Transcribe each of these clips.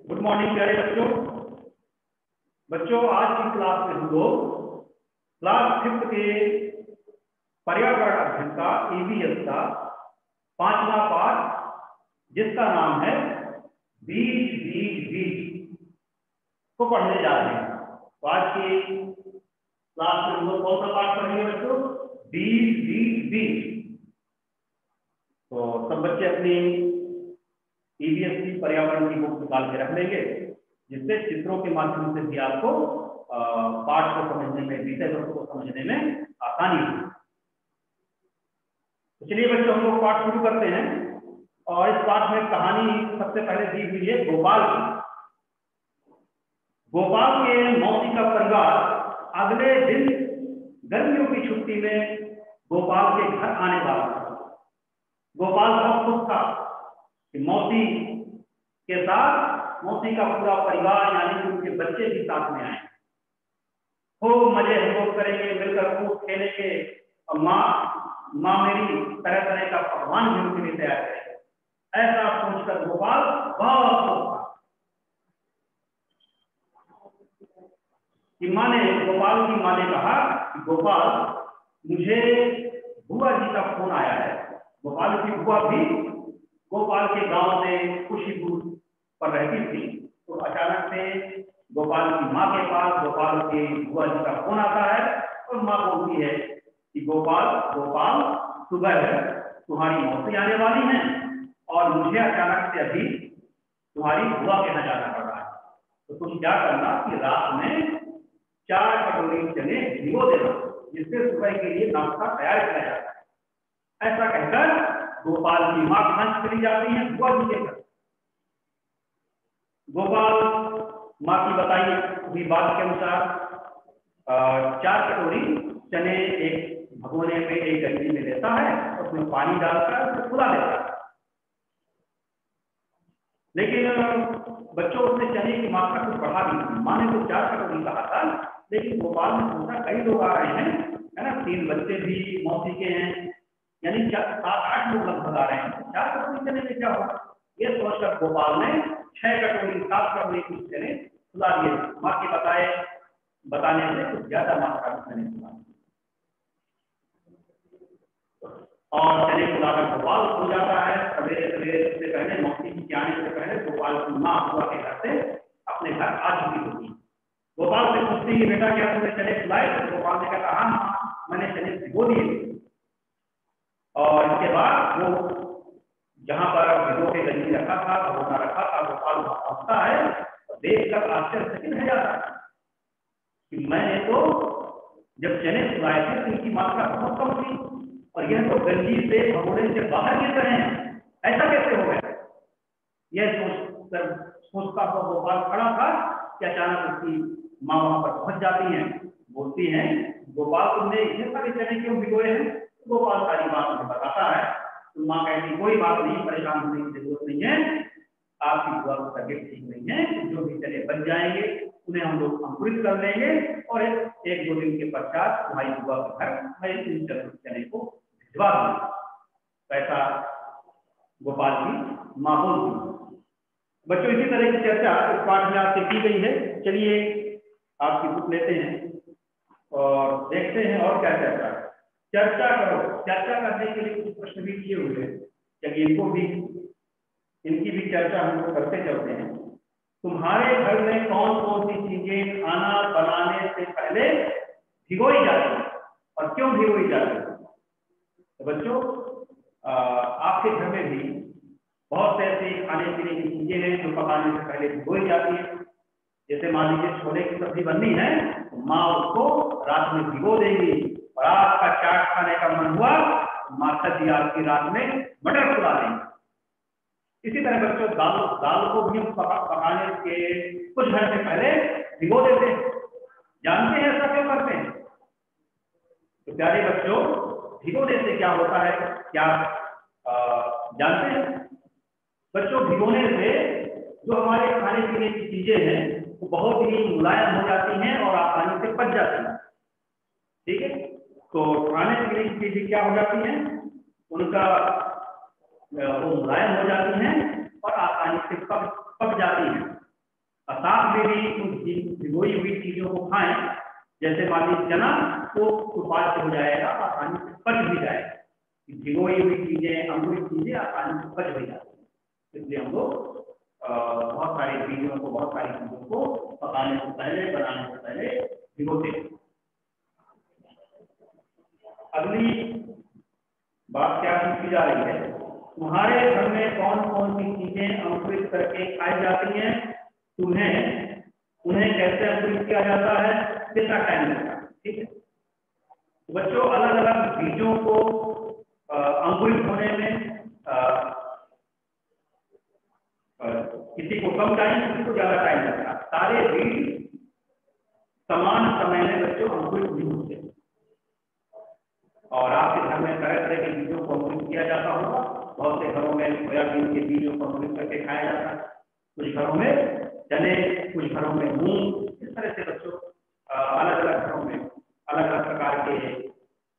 Good morning प्यारे बच्चों। बच्चों आज की क्लास में हम लोग क्लास 5th के पर्यावरण अध्ययन का EVS का 5वां पाठ जिसका नाम है बीज बीज बीज को पढ़ने जा रहे हैं। तो आज की क्लास में हम लोग कौन सा पाठ पढ़ेंगे बच्चों? बीज बीज बीज। तो सब बच्चे अपनी EVS की पर्यावरण की बुक निकाल के रख लेंगे, जिससे चित्रों के माध्यम से भी आपको पाठ को समझने में, विषय वस्तु को समझने में आसानी हो। तो चलिए बच्चों, हम लोग पाठ शुरू करते हैं। और इस पाठ में कहानी सबसे पहले दी हुई है गोपाल की। गोपाल के मौसी का परिवार अगले दिन गर्मियों की छुट्टी में गोपाल के घर आने वाला था। गोपाल बहुत खुश था कि मौसी के साथ मौसी का पूरा परिवार यानी कि उनके बच्चे भी साथ में आए। खूब मजे हम लोग करेंगे, मिलकर खूब खेलेंगे और माँ मेरी तरह तरह का पकवान भी उनके लिए तैयार करेंगे। ऐसा सोचकर गोपाल बहुत खुश था कि गोपाल की माँ ने कहा कि गोपाल, मुझे बुआ जी का फोन आया है। गोपाल की बुआ भी गोपाल के गांव में कुछ ही दूर पर रहती थी। तो अचानक से गोपाल की माँ के पास गोपाल के बुआ जी का फोन आता है और माँ बोलती है कि गोपाल गोपाल, सुबह है, तुम्हारी मौसी आने वाली है और मुझे अचानक से अभी तुम्हारी बुआ के यहाँ जाना पड़ रहा है। तो तुम क्या करना कि रात में 4 कटोरी चने भिगो देना, जिससे सुबह के लिए नाश्ता तैयार किया जाता है। ऐसा कहकर गोपाल की माँ कहाँ चली जाती है? बुआ जी के घर। गोपाल माँ की बताई हुई बात के अनुसार 4 कटोरी चने एक भगोने में, एक गंजी में लेता है, उसमें पानी डालकर उसे फुला देता है। लेकिन बच्चों, उसने चने की मात्रा कुछ बढ़ा दी थी। माँ ने तो 4 कटोरी कहा था, लेकिन गोपाल ने सोचा कई लोग आ रहे हैं, है ना, 3 बच्चे भी मौसी के हैं, यानी 7-8 लोग लगभग आ रहे हैं। 4 कटोरी चने में क्या होगा? ये सोचकर गोपाल ने 6 कटोरी 7 कटोरी कुछ चने फुला दिए। माँ के बताने से कुछ ज्यादा मात्रा में चने फुला और चने फुलाकर गोपाल सो जाता है। सवेरे सवेरे सबसे पहले मौसी के आने से पहले गोपाल की माँ बुआ के घर से अपने घर आ चुकी होती है। गोपाल से पूछती है, बेटा क्या तुमने चने फुलाए? तो गोपाल ने कहा, हाँ मैंने चने भिगो दिए। और इसके बाद वो जहां पर भिगो के गंजी रखा था, भगोना रखा था, गोपाल वहां पहुंचता है और देखकर आश्चर्यचकित रह जाता है कि मैंने तो जब चने फुलाए थे तो इनकी मात्रा बहुत कम थी और यह तो गंजी से भगोने से बाहर गिर रहे हैं, ऐसा कैसे हो गया? यह सोचता हुआ गोपाल खड़ा था कि अचानक उसकी माँ वहां पर पहुंच जाती है। बोलती है, गोपाल तुमने इतने सारे चने क्यों भिगोए हैं? गोपाल सारी बात मुझे बताता है। तो माँ कहती, कोई बात नहीं, परेशान होने की जरूरत नहीं है, आपकी बुआ की तबीयत ठीक नहीं है, जो भी चने बन जाएंगे उन्हें हम लोग अंकुरित कर लेंगे और 1-2 दिन के पश्चात तुम्हारी बुआ के घर मैं इन चने को भिजवा दूंगा। ऐसा गोपाल की माँ बोलती। बच्चों, इसी तरह की चर्चा इस पाठ में आपसे की गई है। चलिए आपकी बुक लेते हैं और देखते हैं और क्या चर्चा है। चर्चा करो। चर्चा करने के लिए कुछ प्रश्न भी किए हुए हैं, चलिए इनकी भी चर्चा हम लोग करते चलते हैं। तुम्हारे घर में कौन कौन सी चीजें खाना बनाने से पहले भिगोई जाती है और क्यों भिगोई जाती है? तो बच्चों, आपके घर में भी बहुत से ऐसे खाने पीने की चीजें हैं जो पकाने से पहले भिगोई जाती है। जैसे मान लीजिए छोले की सब्जी बननी है, तो माँ उसको रात में भिगो देगी और आपका चाट खाने का मन हुआ तो माता जी आपकी रात में मटर फुला देंगे। इसी तरह बच्चों, दाल को भी पकाने के कुछ घंटे पहले भिगो देते हैं। जानते हैं ऐसा क्यों करते हैं? तो प्यारे बच्चों, भिगोने से क्या होता है, क्या जानते हैं? बच्चों, भिगोने से जो हमारे खाने पीने की चीजें हैं वो बहुत ही मुलायम हो जाती हैं और आसानी से पच जाती हैं। ठीक है, तो खाने पीने की चीजें क्या हो जाती हैं, उनका वो मुलायम हो जाती हैं और आसानी से पक जाती हैं। और साथ में भी कुछ भिगोई हुई चीजों को खाएं, जैसे मान लीजिए चना, तो सुपाच्य हो जाएगा, आसानी से पच भी जाएगा। भिगोई हुई चीजें, अंकुरित चीजें आसानी से पच भी जाती हैं। इसलिए हम लोग बहुत सारे चीजों को, बहुत सारी चीजों को पकाने से पहले, बनाने से पहले भिगोते हैं। अगली बात क्या पूछी जा रही है, तुम्हारे घर में कौन कौन सी चीजें अंकुरित करके खाई जाती हैं, उन्हें कैसे अंकुरित किया जाता है, कितना टाइम लगता है। ठीक है, तो बच्चों अलग अलग बीजों को अंकुरित होने में किसी को कम टाइम, किसी को ज्यादा टाइम लगता है। सारे बीज समान समय में बच्चों अंकुरित नहीं होते, और आपके घर में तरह तरह के बीजों को अंकुरित किया जाता होगा। बहुत से घरों में सोयाबीन के बीजों को अंकुरित करके खाया जाता है, कुछ घरों में चने, कुछ घरों में मूंग। इस तरह से बच्चों अलग अलग घरों में अलग अलग प्रकार के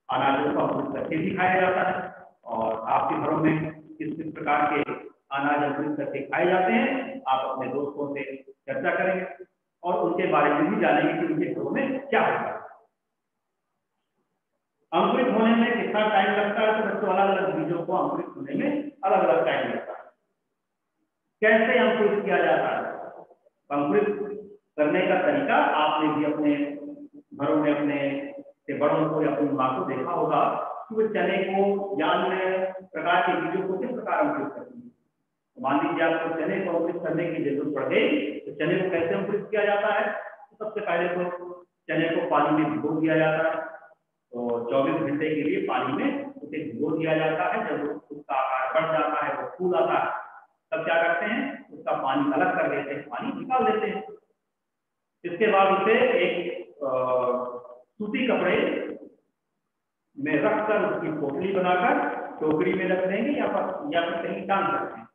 अनाजों को अंकुरित करके भी खाया जाता है। और आपके घरों में किस किस प्रकार के अनाज अंकुरित करके खाए जाते हैं, आप अपने दोस्तों से चर्चा करेंगे और उनके बारे में भी जानेंगे कि उनके घरों में क्या होता है। अंकुरित होने में कितना टाइम लगता है, तो बच्चों अलग अलग बीजों को अंकुरित होने में अलग अलग टाइम लगता है। कैसे अंकुरित किया जाता है, अंकुरित करने का तरीका आपने भी अपने घरों में अपने से बड़ों को या अपनी माँ को देखा होगा कि वो चने को या अन्य प्रकार के बीजों को किस प्रकार अंकुरित करती है। मान लीजिए आपको चने को अंकुरित करने की जरूरत पड़ गई, तो चने को कैसे अंकुरित किया जाता है। तो सबसे पहले तो चने को पानी में भिगो दिया जाता है, तो 24 घंटे के लिए पानी में उसे भिगो दिया जाता है। जब उसका आकार बढ़ जाता है, वो फूल आता है, तब क्या करते हैं, उसका पानी अलग कर देते हैं, पानी निकाल देते हैं। इसके बाद उसे एक सूती कपड़े में रखकर उसकी पोटली बनाकर टोकरी में रख देंगे या फिर कहीं टांग सकते हैं,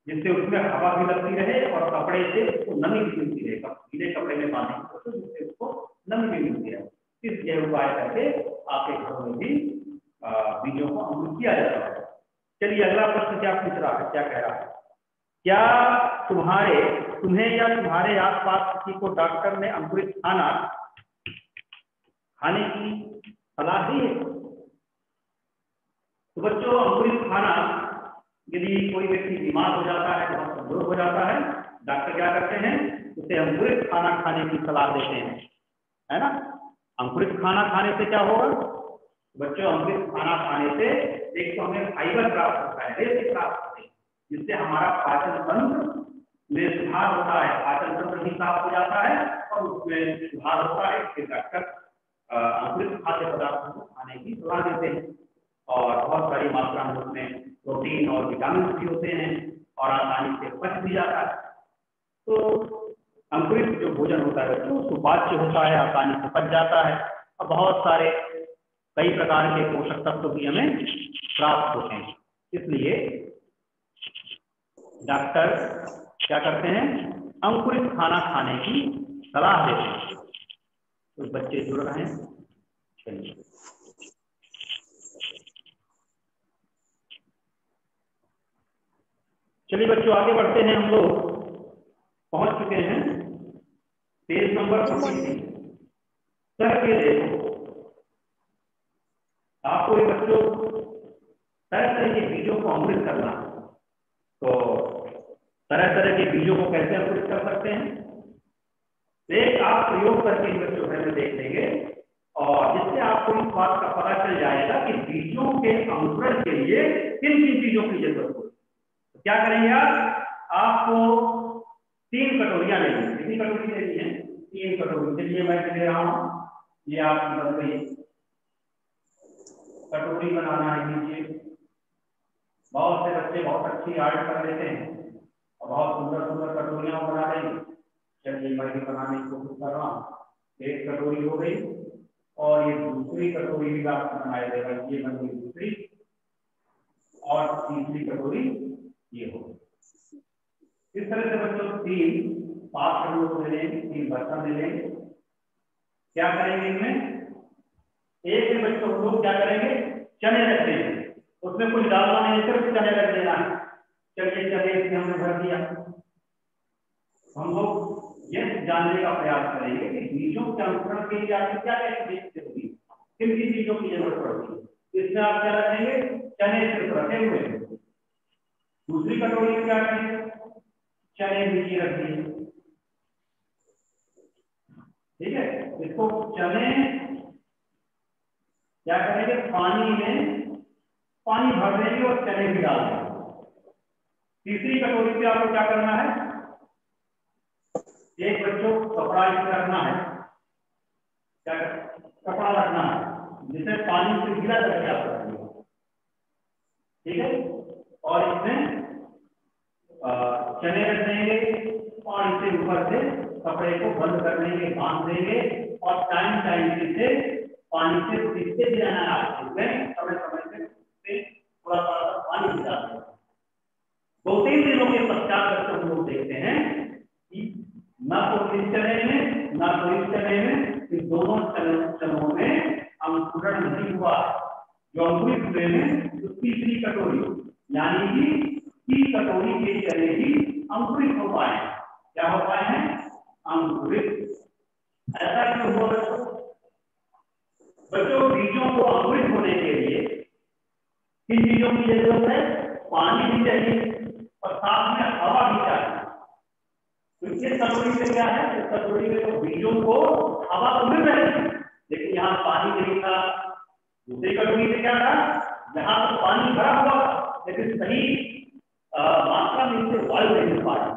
जिससे उसमें हवा भी लगती रहे और कपड़े से उसको नमी भी मिलती रहे। गीले कपड़े में बांधेंगे तो जिससे उसको नमी भी मिलती रहे। इस यह उपाय करके आपके घरों में भी बीजों को अंकुरित किया जाता है। चलिए अगला प्रश्न क्या पूछ रहा है, क्या कह रहा है, क्या तुम्हें या तुम्हारे आसपास किसी को डॉक्टर ने अंकुरित खाना खाने की सलाह दी है। तो बच्चों अंकुरित खाना, यदि कोई व्यक्ति बीमार हो जाता है, बहुत कमजोर हो जाता है, डॉक्टर क्या करते हैं, उसे अंकुरित खाना खाने की सलाह देते हैं, है ना। अंकुरित खाना खाने से क्या होगा बच्चों, अंकुरित खाना खाने से एक तो हमें फाइबर प्राप्त होता है, रेत प्राप्त होती है, जिससे हमारा पाचन तंत्र में सुधार होता है, पाचन तंत्र भी साफ हो जाता है और उसमें सुधार होता है। इसके डॉक्टर अंकुरित खाद्य पदार्थों को खाने की सलाह देते हैं, और बहुत सारी मात्रा में उसमें प्रोटीन और विटामिन भी होते हैं और आसानी से पच भी जाता है। तो अंकुरित जो भोजन होता है बच्चों, सुपाच्य होता है, आसानी से पच जाता है और बहुत सारे कई प्रकार के पोषक तत्व भी हमें प्राप्त होते हैं। इसलिए डॉक्टर क्या करते हैं, अंकुरित खाना खाने की सलाह देते हैं। तो बच्चे जुड़ रहे हैं। चलिए बच्चों आगे बढ़ते हैं। हम लोग पहुंच चुके हैं पेज नंबर 43। सर के देखो, आपको ये बच्चों तरह तरह के बीजों को अंकुरित करना है। तो तरह तरह के बीजों को कैसे अंकुरित कर सकते हैं, एक आप प्रयोग करके बच्चों में देख लेंगे, और जिससे आपको इस बात का पता चल जाएगा कि बीजों के अंकुरण के लिए किन किन चीजों की जरूरत होती है। तो क्या करेंगे आपको 3 कटोरियां लेंगे। कितनी कटोरी लेनी है, 3 कटोरी। चलिए मैं ले रहा हूं, ये आपकी बन गई कटोरी। बनाना है नीचे, बहुत से बच्चे बहुत अच्छी आर्ट कर लेते हैं और बहुत सुंदर सुंदर कटोरियां बना लेंगे। चलिए मैं भी बनाने की कोशिश कर रहा हूँ। 1 कटोरी हो गई, और ये दूसरी कटोरी भी आपको बनाया देगा, ये बन गई दूसरी, और तीसरी कटोरी ये हो गई। इस तरह से बच्चों 3 पात्र लोग ले लेंगे, 3 बर्तन ले लेंगे। क्या करेंगे इनमें, एक में बच्चों लोग क्या करेंगे, चने रख देंगे, उसमें कुछ डालना नहीं, सिर्फ चने रख देना है। चलिए चने हमने भर दिया। हम लोग यह जानने का प्रयास करेंगे कि बीजों के अंकुरण के लिए आपको क्या क्या चीजें जरूरी, किन किन चीजों की जरूरत पड़ती है। इसमें आप क्या रखेंगे, चने सिर्फ रखे हुए। दूसरी कटोरी में क्या करेंगे, चने भिगी रख दिए, ठीक है। इसको चने क्या करेंगे, पानी भर देंगे और चने भी डाल देंगे। तीसरी कटोरी पे आपको क्या करना है, एक बच्चों कपड़ा इसमें रखना है, क्या कपड़ा रखना है जिसे पानी से गीला करके आप रखेंगे, ठीक है। और इसमें चने रख देंगे और इसे ऊपर से कपड़े को बंद कर देंगे, बांध देंगे और टाइम से पानी से सीखते जाना है। समय समय से थोड़ा थोड़ा पानी गिरा देंगे। 2-3 दिनों के पश्चात हम लोग देखते हैं कि न तो इस चने में न तो इस चने में, इन दोनों चनों में अंकुरण नहीं हुआ। जो अंकुरित हुए हैं तो तीसरी कटोरी यानी कि 3 कटोरी के चने ही अंकुरित हो पाए। क्या हो पाए हैं, अंकुरित। ऐसा क्यों हुआ बच्चों, बीजों को अंकुरित होने के लिए किन चीजों की जरूरत है, पानी भी चाहिए और साथ में हवा भी चाहिए। तो इस कटोरी में क्या है, इस कटोरी में तो बीजों को हवा तो मिल रही है लेकिन यहाँ पानी नहीं था। दूसरी कटोरी में क्या था, यहाँ तो पानी भरा हुआ लेकिन सही मात्रा में इसे वायु नहीं मिल पा रही।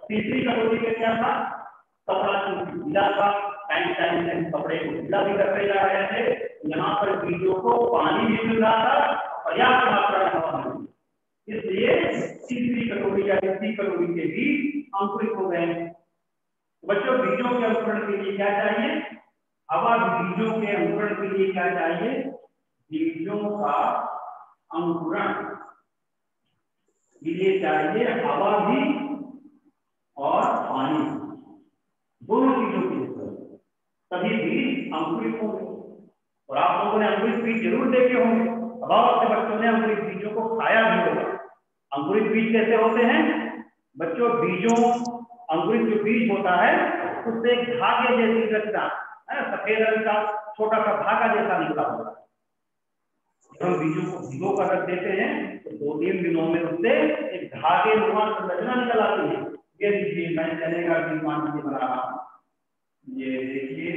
तीसरी कटोरी में क्या था, कपड़ा गीला था, टाइम से कपड़े को गीला भी करते जा रहे थे। यहाँ पर बीजों को पानी भी मिल रहा था, पर्याप्त मात्रा में हवा मिल रही, इसलिए तीसरी कटोरी या तीसरी कटोरी के बीज अंकुरित हो गए। बच्चों, बीजों के अंकुरण के लिए क्या चाहिए, हवा। बीजों के अंकुरण के लिए क्या चाहिए, बीजों का अंकुरण के लिए चाहिए हवा भी और पानी, दोनों चीजों की जरूरत, तभी बीज अंकुरित होंगे। और आप लोगों ने अंकुरित बीज जरूर देखे होंगे, अब अपने बच्चों ने अंकुरित बीजों को खाया भी होगा। अंकुरित बीज कैसे होते हैं बच्चों, अंकुरित जो बीज होता है उससे एक धागे जैसी रचना है, सफेद रंग का छोटा सा धागा जैसा निकला होता है। हम बीजों को भिगो कर रख देते हैं तो 2-3 दिनों में उससे एक धागे नुमा संरचना निकल आती है। ये देखिए, मैं चने का बीज मान लीजिए बना रहा हूं, ये देखिए,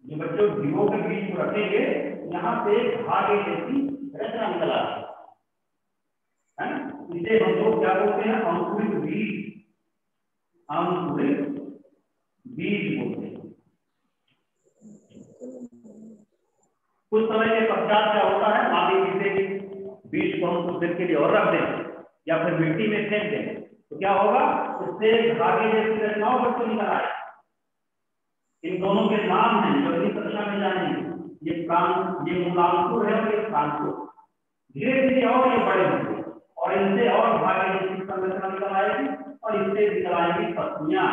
ये बच्चों भिगो के बीज को रखेंगे, यहाँ से एक धागे जैसी रचना निकल आती है ना। इसे हम लोग क्या बोलते हैं, अंकुरित बीज, अंकुरित बीज बोलते हैं। कुछ समय के पश्चात क्या होता है, मान लीजिए बीज को हम कुछ दिन के लिए और रख दें या फिर मिट्टी में फेंक दें तो क्या होगा, उससे धागे जैसी रचनाओं बच्चों निकल आए। इन दोनों के नाम हैं जो अगली कक्षा में जानेंगे, ये मूलांकुर है और ये प्रांकुर। धीरे धीरे और ये बड़े होंगे और इनसे और धागे जैसी संरचना निकल आएगी और इससे निकल आएगी पत्तियां।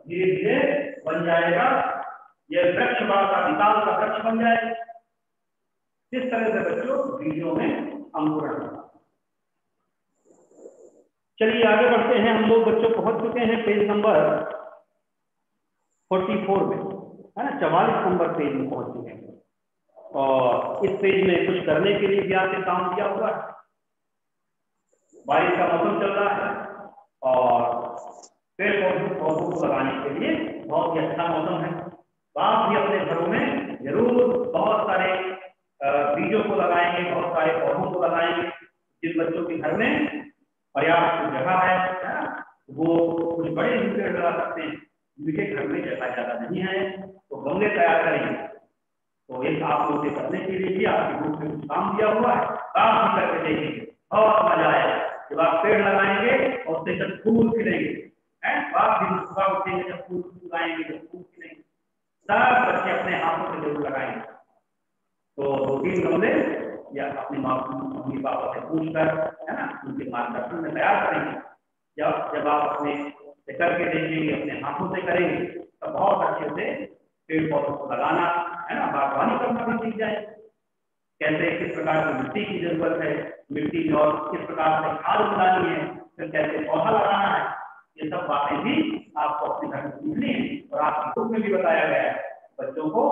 धीरे धीरे बन जाएगा ये वृक्ष, बड़ा सा विशाल का वृक्ष बन जाएगा। इस तरह से बच्चों बीजों में अंकुरण। चलिए आगे बढ़ते हैं, हम लोग बच्चों पहुंच चुके हैं पेज नंबर 44 में, है ना, 44 नंबर पेज में पहुंच चुके हैं। और इस पेज में कुछ करने के लिए भी आपने काम किया हुआ है। बारिश का मौसम चल रहा है और पेड़ पौधों को लगाने के लिए बहुत ही अच्छा मौसम है। तो आप भी अपने घरों में जरूर बहुत सारे बीजों को लगाएंगे, बहुत सारे पौधों को लगाएंगे। जिन बच्चों के घर में पर्याप्त जगह है वो कुछ बड़े पेड़ लगा सकते हैं। जिनके घर में जगह ज्यादा नहीं है तो गमले तैयार करेंगे। तो एक आप लोग करने के लिए भी आपके ग्रुप में कुछ काम दिया हुआ है, आप भी करके देखेंगे, बहुत मजा आएगा। जब आप पेड़ लगाएंगे और उससे जब फूल खिलेंगे, आप भी सुबह उठेंगे जब फूल आएंगे, जब फूल खिलेंगे, सब बच्चे अपने हाथों से जरूर लगाएंगे। तो 2-3 गमले या अपने मम्मी पापा से पूछकर, है ना, उनके मार्गदर्शन में तैयार करेंगे। जब आप अपने करके देखेंगे, अपने हाथों से करेंगे तो बहुत अच्छे से पेड़ पौधों को लगाना, है ना, बागवानी करना भी सीख जाए। कैसे किस प्रकार की मिट्टी की जरूरत है, मिट्टी में और किस प्रकार से खाद मिलानी है, फिर कैसे पौधा लगाना है, ये सब बातें भी आपको अपने घर में सीखनी है। और आपकी बुक में भी बताया गया है बच्चों को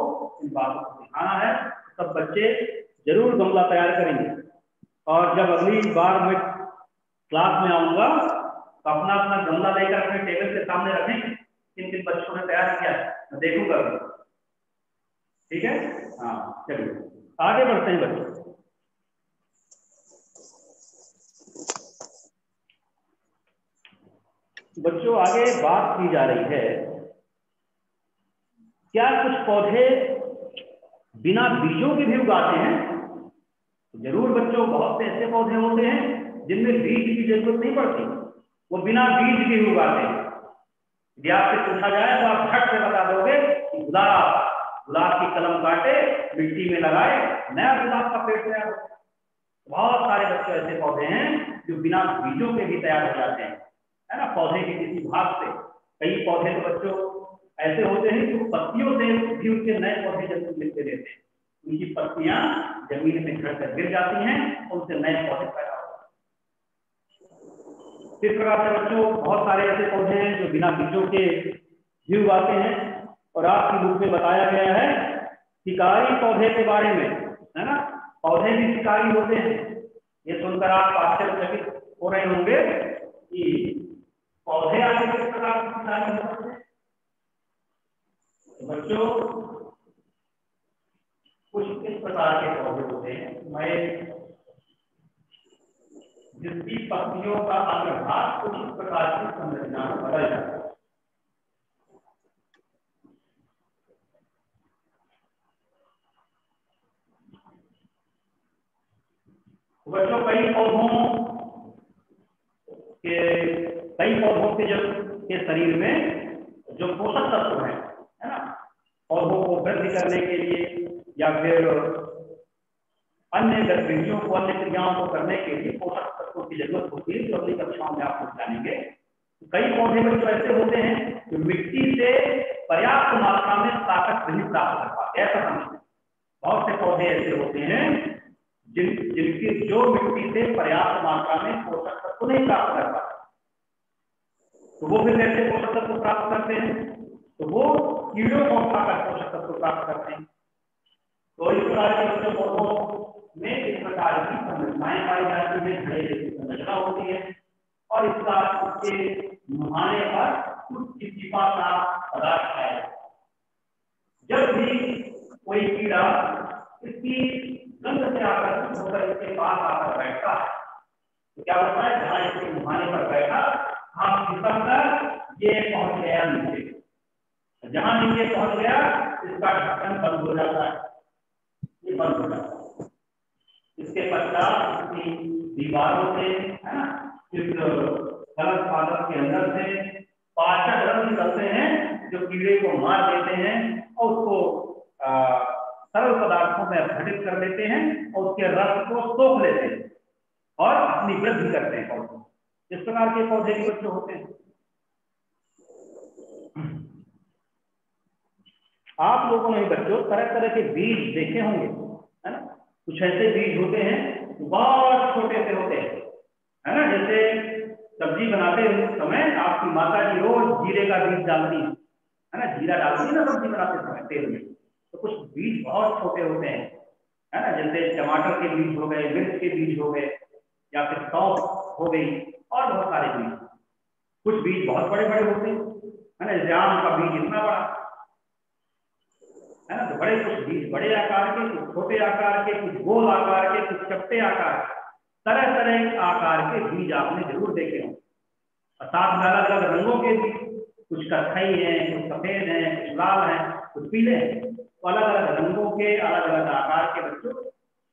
इन बातों को सिखाना है। सब बच्चे जरूर गमला तैयार करेंगे। और जब अगली बार मैं क्लास में आऊंगा तो अपना अपना गमला लेकर अपने टेबल के सामने रखें, किन किन बच्चों ने तैयार किया है मैं देखूंगा। ठीक है, हाँ चलिए आगे बढ़ते हैं बच्चों। बच्चों आगे बात की जा रही है, क्या कुछ पौधे बिना बीजों के भी उगाते हैं? जरूर बच्चों, बहुत से ऐसे पौधे होते हैं जिनमें बीज की जरूरत नहीं पड़ती, वो बिना बीज के ही उगाते हैं। यदि आपसे पूछा जाए तो आप झट से बता दोगे कि गुलाब की कलम काटे, मिट्टी में लगाए, नया गुलाब का पेड़ तैयार हो। बहुत सारे बच्चों ऐसे पौधे हैं जो बिना बीजों के भी तैयार हो जाते हैं, है ना, पौधे के किसी भाग से। कई पौधे तो बच्चों ऐसे होते हैं जो पत्तियों से भी उनके नए पौधे जब मिलते रहते हैं, उनकी पत्तियां जमीन में झड़कर गिर जाती हैं और उनसे नए पौधे पैदा होते हैं। इस प्रकार से बच्चों बहुत सारे ऐसे पौधे हैं जो बिना बीजों के भी उगाते हैं। और आपकी बुक में बताया गया है शिकारी पौधे के बारे में, है ना, पौधे भी शिकारी होते हैं। ये सुनकर आप आश्चर्यचकित हो रहे होंगे कि पौधे आगे किस प्रकार के शिकारी हो सकते हैं। बच्चों कुछ इस प्रकार के पौधे होते हैं, मैं जिसकी पत्तियों का अग्रभाग कुछ इस प्रकार की संरचना बदल जाता है। बच्चों कई पौधों के जब के शरीर में जो पोषक तत्व है ना, पौधों को वृद्धि करने के लिए या फिर अन्य गतिविधियों को, अन्य क्रियाओं को करने के लिए पोषक तत्वों की जरूरत होती है, जो अगली कक्षाओं में आप लोग जानेंगे। कई पौधे बच्चों ऐसे होते हैं जो मिट्टी से पर्याप्त मात्रा में ताकत नहीं प्राप्त कर पाते, ऐसा समझते हैं। बहुत से पौधे ऐसे होते हैं जिनकी जो मिट्टी से पर्याप्त मात्रा में पोषक तत्व नहीं प्राप्त कर पाते, तो वो फिर कैसे पोषक तत्व प्राप्त करते हैं? तो वो कीड़ों को खाकर पोषक तत्व प्राप्त करते हैं। तो इस प्रकार के पौधों में इस प्रकार की संरचनाएं पाई जाती है, घड़े जैसी संरचना होती है, और इसके मुहाने पर कुछ चिपचिपा सा पदार्थ है। जब भी कोई कीड़ा इसकी गंध से आकर्षित होकर इसके पास आकर बैठता है तो क्या होता है, जहां इसके मुहाने पर बैठा हाथ खिसक कर ये पहुंच गया नीचे, जहां नीचे पहुंच गया इसका ढक्कन बंद हो जाता है, ये बंद हो जाता है। इसके पश्चात इसकी दीवारों से, है ना, इस फलक पादप के अंदर से पाचक रस निकलते हैं जो कीड़े को मार देते हैं और उसको सरल पदार्थों में अपघटित कर देते हैं और उसके रस को सोख लेते हैं और अपनी वृद्धि करते हैं पौधे। इस प्रकार के पौधे भी बच्चे होते हैं। आप लोगों ने बच्चों तरह तरह के बीज देखे होंगे, है ना। कुछ ऐसे बीज होते हैं बहुत छोटे से होते हैं, है ना। जैसे सब्जी बनाते समय आपकी माता जी रोज जीरे का बीज डालती है ना, जीरा डालती है ना सब्जी बनाते समय तेल में। तो कुछ बीज बहुत छोटे होते हैं, है ना, जैसे टमाटर के बीज हो गए, मिर्च के बीज हो गए, या फिर सौंफ हो गई, और बहुत सारे बीज। कुछ बीज बहुत बड़े बड़े होते हैं, है ना, जैसे आम का बीज इतना बड़ा, है ना। तो बड़े कुछ बीज बड़े आकार के, कुछ छोटे आकार के, कुछ गोल आकार के, कुछ चपटे आकार के, तरह तरह आकार के बीज आपने जरूर देखे हों। और साथ में अलग अलग रंगों के बीज, कुछ कत्थई हैं, कुछ सफेद हैं, कुछ लाल हैं, कुछ पीले हैं। तो अलग अलग रंगों के, अलग अलग आकार के बच्चों,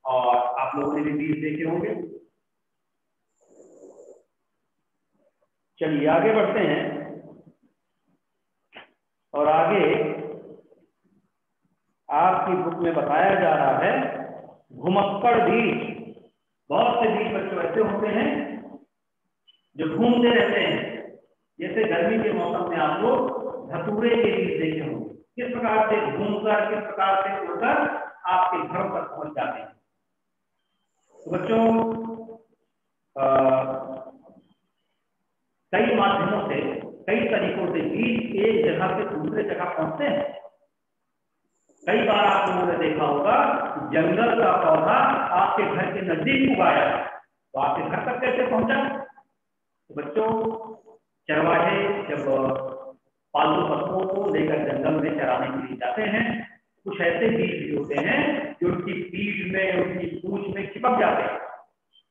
और आप लोगों ने भी बीज देखे होंगे। चलिए आगे बढ़ते हैं। और आगे आपकी बुक में बताया जा रहा है घुमक्कड़ बीज। बहुत से बीज बच्चों ऐसे होते हैं जो घूमते रहते हैं, जैसे गर्मी के मौसम में आप लोग धतूरे के बीज देखे होंगे, किस प्रकार से घूमकर, किस प्रकार से उड़कर आपके घरों पर पहुंच जाते हैं। तो बच्चों कई माध्यमों से, कई तरीकों से बीज एक जगह से दूसरे जगह पहुंचते हैं। कई बार आप लोगों ने देखा होगा जंगल का पौधा आपके घर के नजदीक उगाया तो आपके घर तक कैसे पहुंचा? तो बच्चों चरवाहे जब पालतू पशुओं को लेकर जंगल में चराने के लिए जाते हैं, कुछ ऐसे बीज भी होते हैं जो उनकी पीठ में, उनकी पूंछ में चिपक जाते हैं,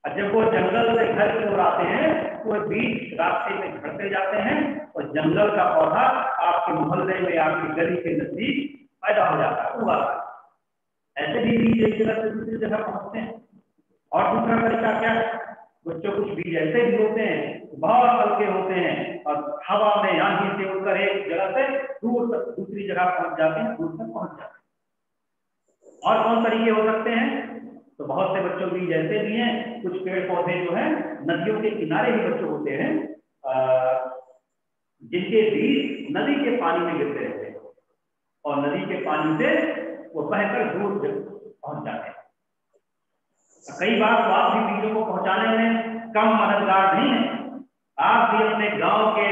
और जब वो जंगल से घर की ओर आते हैं तो वह बीज रास्ते में झड़ते जाते हैं और जंगल का पौधा आपके मोहल्ले में, आपकी गली के नजदीक पैदा हो जाता है, उगा। ऐसे भी बीज एक जगह से दूसरी जगह पहुंचते हैं। और दूसरा तरीका क्या है बच्चों? कुछ बीज ऐसे भी होते हैं बहुत हल्के होते हैं और हवा में आंधी से उड़कर एक जगह से दूर तक दूसरी जगह पहुंच जाते हैं, दूर तक पहुंच जाते हैं। और कौन तरीके हो सकते हैं? तो बहुत से बच्चों बीज ऐसे भी हैं, कुछ पेड़ पौधे जो हैं नदियों के किनारे भी बच्चों होते हैं जिनके बीज नदी के पानी में गिरते रहते हैं और नदी के पानी से वो बहकर दूर पहुंच जाते हैं। कई बार तो आप भी बीजों को पहुंचाने में कम मददगार नहीं है। आप भी अपने गांव के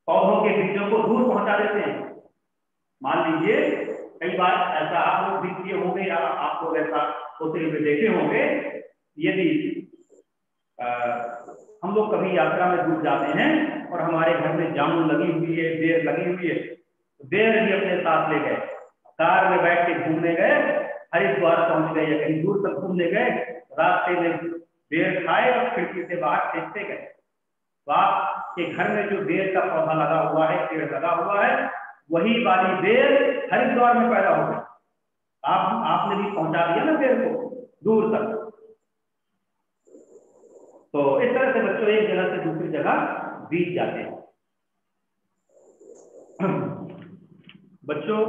पौधों के बीजों को दूर पहुंचा देते हैं। मान लीजिए कई बार ऐसा आप लोग भी किए होंगे या आप लोग ऐसा होते हुए देखे होंगे, यदि हम लोग कभी यात्रा में दूर जाते हैं और हमारे घर में जामुन लगी हुई है, बेर लगी हुई है, तो बेर भी अपने साथ ले गए, कार में बैठ के घूमने गए, हरिद्वार पहुंच गए या कहीं दूर तक घूमने गए, रास्ते में बेर खाए और खिड़की से बाहर फेंकते गए। तो आपके घर में जो बेर का पौधा लगा हुआ है, पेड़ लगा हुआ है, वही वाली बेर हरिद्वार में पैदा हो गई। आपने भी पहुंचा दिया ना बेर को दूर तक। तो इस तरह से बच्चों एक जगह से दूसरी जगह बीत जाते हैं। बच्चों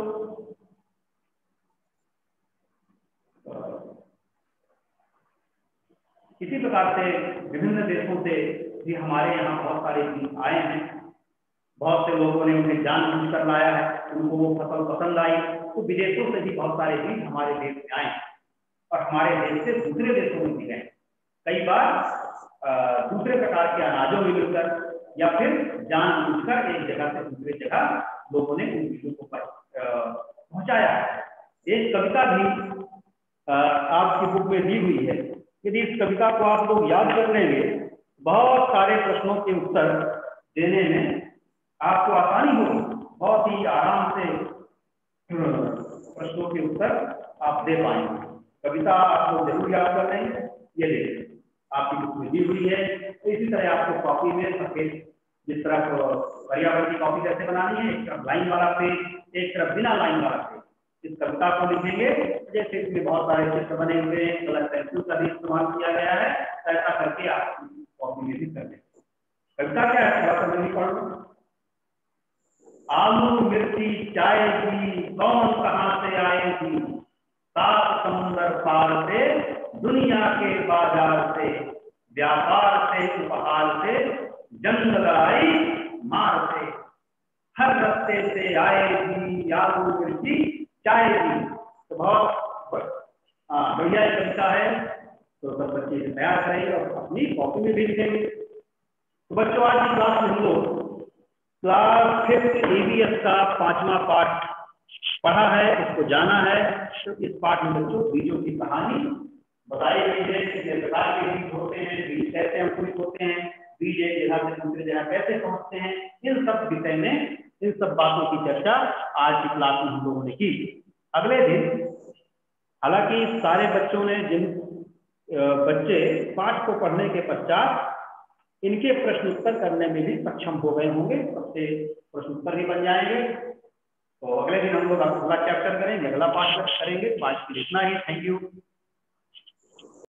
इसी प्रकार से विभिन्न देशों से भी हमारे यहाँ बहुत सारे बीज आए हैं। बहुत से लोगों ने उन्हें जानबूझ कर लाया है, उनको वो फसल पसंद आई, तो विदेशों से भी बहुत सारे बीज हमारे देश में आए और हमारे देश से दूसरे देशों में भी गए। कई बार दूसरे प्रकार के अनाजों में मिलकर या फिर जानबूझकर एक जगह से दूसरी जगह लोगों ने उन बीजों को पहुंचाया है। एक कविता भी आपकी बुक में दी हुई है। यदि इस कविता को आप लोग याद कर लेंगे, बहुत सारे प्रश्नों के उत्तर देने में आपको आसानी होगी। बहुत ही आराम से प्रश्नों के उत्तर आप दे पाएंगे। कविता आप लोग जरूर याद कर लेंगे। ये देखिए आपकी बुक में दी हुई है। तो इसी तरह आपको कॉपी में सफेद, जिस तरह पर्यावरण की कॉपी कैसे बनानी है, एक तरफ लाइन वाला पेज, एक तरफ बिना लाइन वाला पेज। इस कविता को लिखेंगे, जैसे इसमें बहुत सारे चित्र बने हुए हैं, कलर पेंसिल का भी इस्तेमाल किया गया है, ऐसा करके आप कॉपी में भी कर लेंगे। कविता क्या है, थोड़ा सा मैं पढ़ लूं। आलू मिर्ची चाय की कौन कहां से आएगी, सात समुंदर पार से, दुनिया के बाजार से, व्यापार से, उपहार से, जंग लगाई मार से, हर रास्ते से आएगी आलू मिर्ची चाय की। तो बहुत बढ़िया कविता है। तो सब बच्चे तैयार करेंगे और अपनी कॉपी में भी लिखेंगे। तो बच्चों आज की क्लास में हम लोग क्लास 5th EVS का 5वां पाठ पढ़ा है, इसको जाना है। तो इस पाठ में बच्चों बीजों की कहानी बताई गई है, कितने प्रकार के बीज होते हैं, बीज कैसे अंकुरित होते हैं, बीज एक जगह से दूसरी जगह कैसे पहुंचते हैं, इन सब विषय में, इन सब बातों की चर्चा आज की क्लास में हम लोगों ने की। अगले दिन हालांकि सारे बच्चों ने, जिन बच्चे पाठ को पढ़ने के पश्चात इनके प्रश्न उत्तर करने में भी सक्षम हो गए होंगे, सबसे प्रश्न उत्तर भी बन जाएंगे। तो अगले दिन हम लोग अगला चैप्टर करेंगे, अगला पाठ करेंगे। तो आज की इतना ही। Thank you.